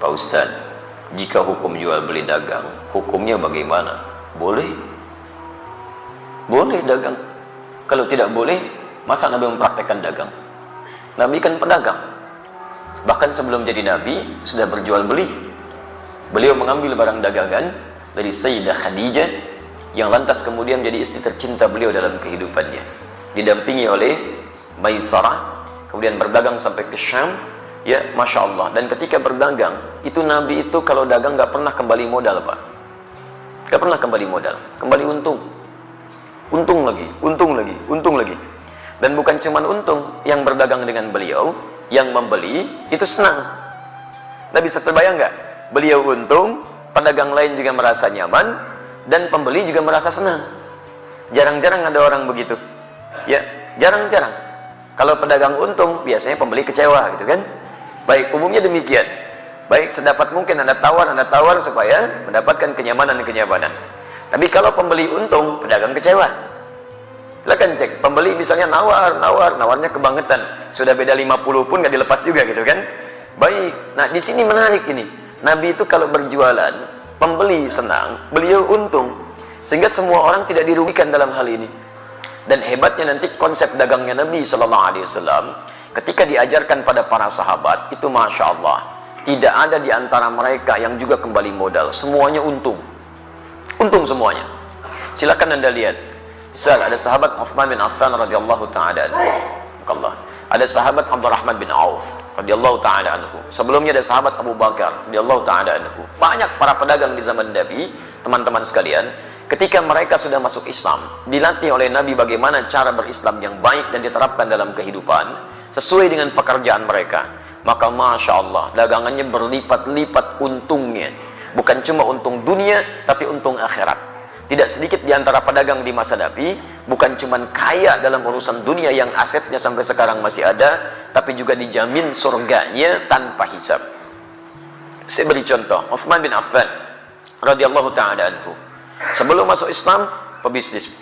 Pak Ustadz, jika hukum jual beli dagang, hukumnya bagaimana? Boleh? Boleh dagang. Kalau tidak boleh, masa Nabi mempraktekkan dagang? Nabi kan pedagang. Bahkan sebelum jadi Nabi, sudah berjual beli. Beliau mengambil barang dagangan dari Sayyidah Khadijah, yang lantas kemudian menjadi istri tercinta beliau dalam kehidupannya. Didampingi oleh Maisarah, kemudian berdagang sampai ke Syam. Ya, Masya Allah. Dan ketika berdagang, itu Nabi itu kalau dagang gak pernah kembali modal, Pak. Gak pernah kembali modal, kembali untung. Untung lagi, untung lagi, untung lagi. Dan bukan cuma untung, yang berdagang dengan beliau, yang membeli, itu senang. Nabi bisa terbayang gak? Beliau untung, pedagang lain juga merasa nyaman, dan pembeli juga merasa senang. Jarang-jarang ada orang begitu. Ya, jarang-jarang. Kalau pedagang untung, biasanya pembeli kecewa, gitu kan? Baik, umumnya demikian. Baik, sedapat mungkin Anda tawar supaya mendapatkan kenyamanan. Tapi kalau pembeli untung, pedagang kecewa. Silakan cek, pembeli misalnya nawarnya kebangetan. Sudah beda 50 pun nggak dilepas juga, gitu kan? Baik, nah di sini menarik ini. Nabi itu kalau berjualan, pembeli senang, beliau untung. Sehingga semua orang tidak dirugikan dalam hal ini. Dan hebatnya nanti konsep dagangnya Nabi SAW, ketika diajarkan pada para sahabat, itu Masya Allah, tidak ada di antara mereka yang juga kembali modal. Semuanya untung. Untung semuanya. Silakan Anda lihat. Misal ada sahabat Uthman bin Affan radhiyallahu ta'ala anhu. Ada sahabat Abdurrahman bin Auf radhiyallahu ta'ala anhu. Sebelumnya ada sahabat Abu Bakar radhiyallahu ta'ala anhu. Banyak para pedagang di zaman Nabi, teman-teman sekalian, ketika mereka sudah masuk Islam, dilatih oleh Nabi bagaimana cara berislam yang baik dan diterapkan dalam kehidupan sesuai dengan pekerjaan mereka, maka Masya Allah, dagangannya berlipat-lipat untungnya. Bukan cuma untung dunia, tapi untung akhirat. Tidak sedikit di antara pedagang di masa Nabi, bukan cuma kaya dalam urusan dunia yang asetnya sampai sekarang masih ada, tapi juga dijamin surganya tanpa hisab. Saya beri contoh, Uthman bin Affan radhiyallahu ta'ala anhu. Sebelum masuk Islam, pebisnis.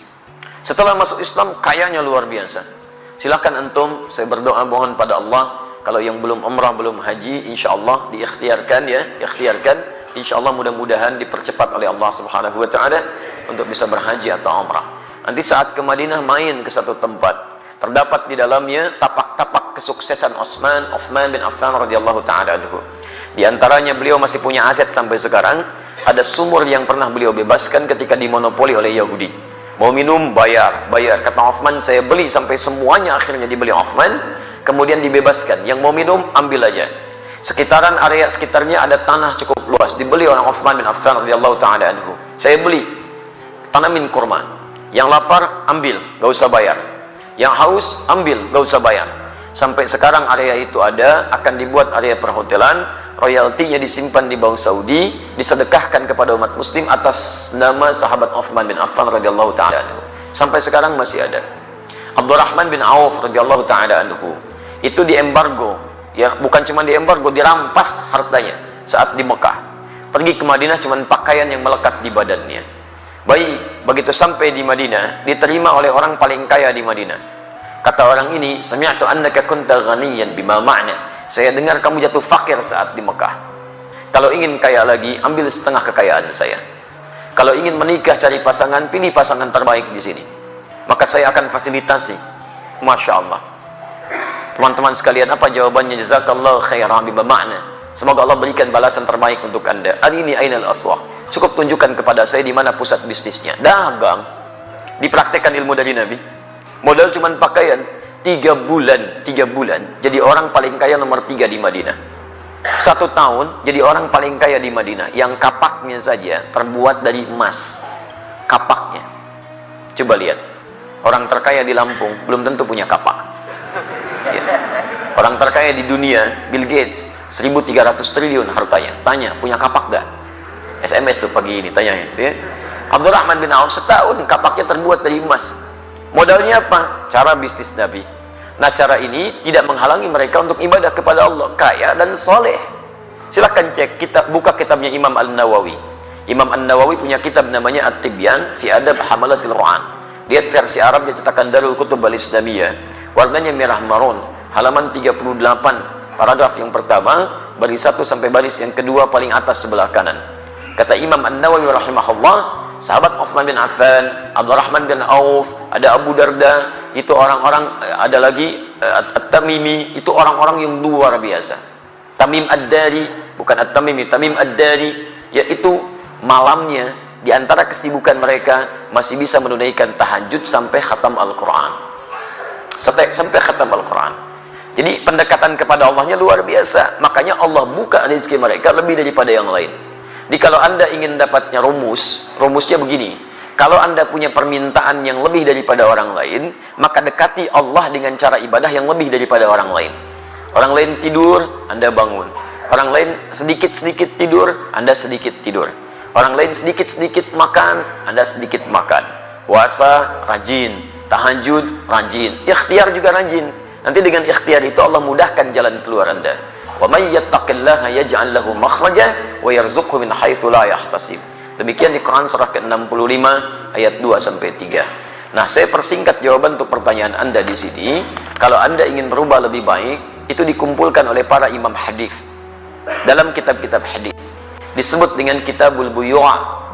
Setelah masuk Islam, kayanya luar biasa. Silahkan antum, saya berdoa mohon pada Allah, kalau yang belum umrah, belum haji, insya Allah diikhtiarkan ya, ikhtiarkan. Insya Allah mudah-mudahan dipercepat oleh Allah Subhanahu Wa Taala untuk bisa berhaji atau umrah. Nanti saat ke Madinah main ke satu tempat, terdapat di dalamnya tapak-tapak kesuksesan Uthman bin Affan radhiyallahu taala anhu. Di antaranya beliau masih punya aset sampai sekarang. Ada sumur yang pernah beliau bebaskan ketika dimonopoli oleh Yahudi. Mau minum, bayar. Kata Uthman, saya beli sampai semuanya akhirnya dibeli Uthman. Kemudian dibebaskan. Yang mau minum, ambil aja. Sekitaran area sekitarnya ada tanah cukup luas. Dibeli oleh Uthman bin Affan radhiyallahu ta'ala anhu. Saya beli. Tanamin kurma. Yang lapar, ambil. Gak usah bayar. Yang haus, ambil. Gak usah bayar. Sampai sekarang area itu ada. Akan dibuat area perhotelan. Royaltinya disimpan di Bank Saudi, disedekahkan kepada umat muslim atas nama sahabat Uthman bin Affan radhiyallahu ta'ala anhu. Sampai sekarang masih ada. Abdurrahman bin Auf radhiyallahu ta'ala anhu, itu diembargo, ya, bukan cuma diembargo, dirampas hartanya saat di Mekah. Pergi ke Madinah cuma pakaian yang melekat di badannya. Baik, begitu sampai di Madinah, diterima oleh orang paling kaya di Madinah. Kata orang ini, sami'tu annaka kunta ghaniyan bima ma'na. Saya dengar kamu jatuh fakir saat di Mekah. Kalau ingin kaya lagi, ambil setengah kekayaan saya. Kalau ingin menikah, cari pasangan, pilih pasangan terbaik di sini. Maka saya akan fasilitasi. Masya Allah. Teman-teman sekalian, apa jawabannya? Jazakallahu khairan bima ma'na. Semoga Allah berikan balasan terbaik untuk Anda. Arini ainal aswah. Cukup tunjukkan kepada saya di mana pusat bisnisnya. Dagang. Dipraktekkan ilmu dari Nabi. Modal cuma pakaian. 3 bulan jadi orang paling kaya nomor 3 di Madinah. 1 tahun jadi orang paling kaya di Madinah, yang kapaknya saja terbuat dari emas. Kapaknya, coba lihat, orang terkaya di Lampung belum tentu punya kapak ya. Orang terkaya di dunia, Bill Gates, 1.300 triliun hartanya. Tanya, punya kapak gak? SMS tuh pagi ini tanya ya. Abdurrahman bin Auf setahun kapaknya terbuat dari emas. Modalnya apa? Cara bisnis Nabi. Nah, cara ini tidak menghalangi mereka untuk ibadah kepada Allah, kaya dan soleh. Silahkan cek, buka kitabnya Imam An-Nawawi. Imam An-Nawawi punya kitab namanya At-Tibyan fi Adab Hamalatil Quran. Lihat versi Arab yang cetakan Darul Kutub Al-Islamiyah. Warnanya merah marun, halaman 38, paragraf yang pertama. baris satu sampai baris yang kedua paling atas sebelah kanan. Kata Imam An-Nawawi rahimahullah, sahabat Utsman bin Affan, Abdurrahman bin Auf, ada Abu Darda, itu orang-orang, ada lagi At-Tamimi, itu orang-orang yang luar biasa. Tamim Ad-Dari, bukan At-Tamimi, Tamim Ad-Dari, yaitu malamnya di antara kesibukan mereka masih bisa menunaikan tahajud sampai khatam Al-Quran. Sampai khatam Al-Quran. Jadi pendekatan kepada Allahnya luar biasa. Makanya Allah buka rezeki mereka lebih daripada yang lain. Jadi kalau Anda ingin dapatnya rumusnya begini. Kalau Anda punya permintaan yang lebih daripada orang lain, maka dekati Allah dengan cara ibadah yang lebih daripada orang lain. Orang lain tidur, Anda bangun. Orang lain sedikit-sedikit tidur, Anda sedikit tidur. Orang lain sedikit-sedikit makan, Anda sedikit makan. Puasa, rajin. Tahajud, rajin. Ikhtiar juga rajin. Nanti dengan ikhtiar itu Allah mudahkan jalan keluar Anda. Wa may yattaqillaha yaj'al lahu makhraja wa yarzuqhu min haitsu la yahtasib. Demikian di Quran surah ke-65 ayat 2 sampai 3. Nah, saya persingkat jawaban untuk pertanyaan Anda di sini. Kalau Anda ingin berubah lebih baik, itu dikumpulkan oleh para imam hadis dalam kitab-kitab hadis. Disebut dengan Kitabul Buyu',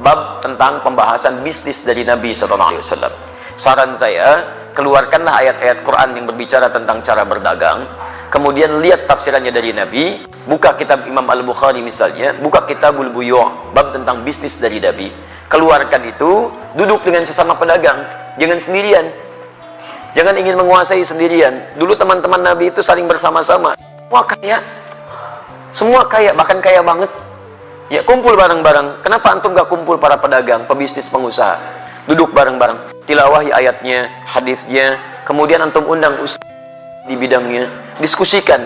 bab tentang pembahasan bisnis dari Nabi sallallahu alaihi wasallam. Saran saya, keluarkanlah ayat-ayat Quran yang berbicara tentang cara berdagang, kemudian lihat tafsirannya dari Nabi, buka kitab Imam Al-Bukhari misalnya, buka Kitabul Buyu', bab tentang bisnis dari Nabi, keluarkan itu, duduk dengan sesama pedagang, jangan sendirian, jangan ingin menguasai sendirian. Dulu teman-teman Nabi itu saling bersama-sama, semua kaya, bahkan kaya banget, ya kumpul bareng-bareng. Kenapa antum gak kumpul para pedagang, pebisnis, pengusaha, duduk bareng-bareng, tilawahi ayatnya, hadisnya, kemudian antum undang ustaz di bidangnya, diskusikan,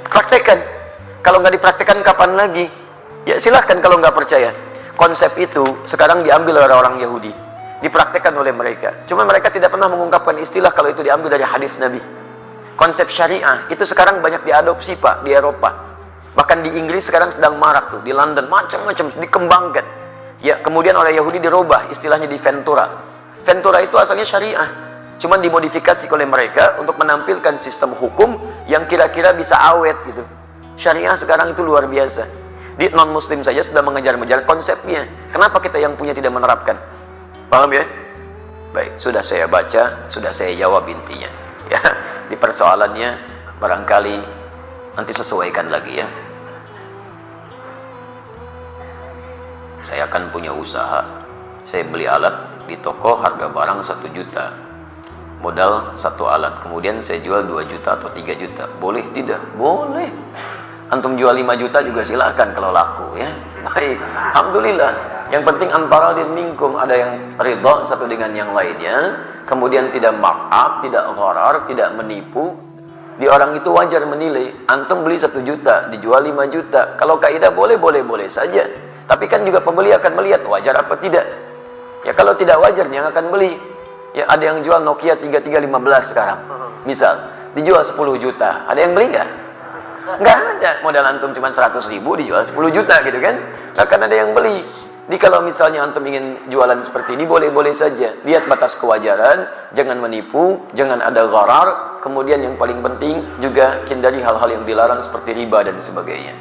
praktekkan. Kalau nggak dipraktekkan kapan lagi? Ya silahkan kalau nggak percaya. Konsep itu sekarang diambil oleh orang Yahudi, dipraktekkan oleh mereka. Cuma mereka tidak pernah mengungkapkan istilah kalau itu diambil dari hadis Nabi. Konsep syariah itu sekarang banyak diadopsi Pak di Eropa. Bahkan di Inggris sekarang sedang marak tuh, di London macam-macam dikembangkan. Ya kemudian oleh Yahudi dirubah istilahnya di Ventura. Ventura itu asalnya syariah, cuman dimodifikasi oleh mereka untuk menampilkan sistem hukum yang kira-kira bisa awet gitu. Syariah sekarang itu luar biasa. Di non-muslim saja sudah mengejar-ngejar konsepnya. Kenapa kita yang punya tidak menerapkan? Paham ya? Baik, sudah saya baca, sudah saya jawab intinya. Ya, di persoalannya barangkali nanti sesuaikan lagi ya. Saya akan punya usaha. Saya beli alat di toko, harga barang 1 juta, modal 1 alat, kemudian saya jual 2 juta atau 3 juta, boleh tidak? Boleh. Antum jual 5 juta juga silakan kalau laku ya. Baik, alhamdulillah. Yang penting antara din minkum, ada yang ridha satu dengan yang lainnya, kemudian tidak markup, tidak gharar, tidak menipu. Di orang itu wajar menilai. Antum beli 1 juta, dijual 5 juta, kalau kaidah boleh saja. Tapi kan juga pembeli akan melihat wajar apa tidak. Ya kalau tidak wajar yang akan beli. Ya ada yang jual Nokia 3315 sekarang. Misal dijual 10 juta. Ada yang beli nggak? Nggak ada. Modal antum cuma 100.000 dijual 10 juta gitu kan. Akan ada yang beli. Jadi kalau misalnya antum ingin jualan seperti ini boleh-boleh saja. Lihat batas kewajaran, jangan menipu, jangan ada gharar. Kemudian yang paling penting juga hindari hal-hal yang dilarang seperti riba dan sebagainya.